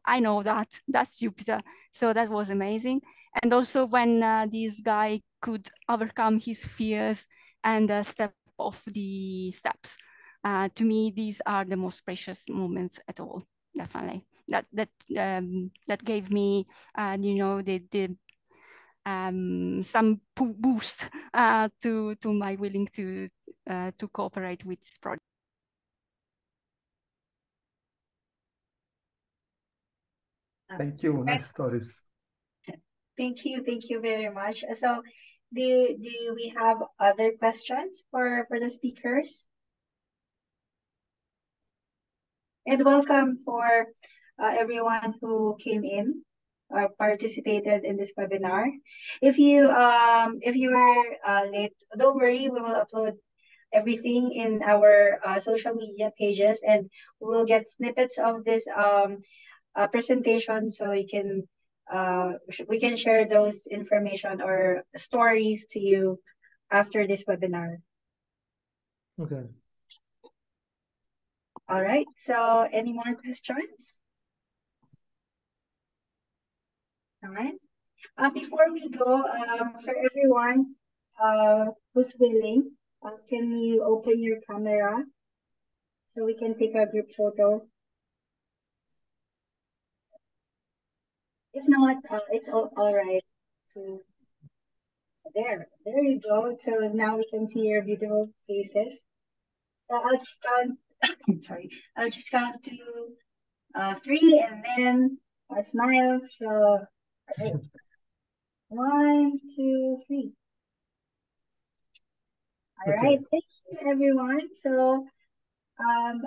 I know that's Jupiter. So that was amazing. And also when this guy could overcome his fears and step off the steps. To me, these are the most precious moments at all, definitely. That gave me, some boost to my willing to cooperate with this project. Thank you. Nice stories. Thank you very much. So, do we have other questions for the speakers? And welcome for everyone who came in or participated in this webinar. If you were late, don't worry, we will upload everything in our social media pages, and we will get snippets of this presentation, so you can we can share those information or stories to you after this webinar. Okay. All right, so any more questions? All right. Before we go, for everyone who's willing, can you open your camera so we can take a group photo? If not, it's all right. So there you go. So now we can see your beautiful faces. So I'll just count. Sorry, I'll just count to 3, and then a smile. So all right. 1, 2, 3. All right. Thank you, everyone. So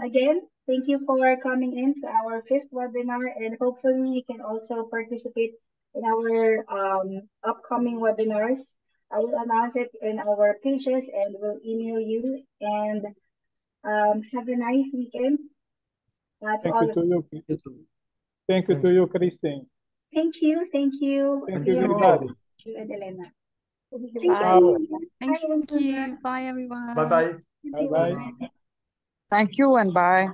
again, Thank you for coming in to our 5th webinar, and hopefully you can also participate in our upcoming webinars. I will announce it in our pages and will email you. And have a nice weekend to Thank all you of to you. you. Thank you to you, Christine. Thank you. Thank you. Thank Leo, you, everybody. you and Elena. Thank Thank you. Ciao. Thank Bye, you. Bye, everyone. Bye bye. everyone. Bye-bye. Thank you and bye.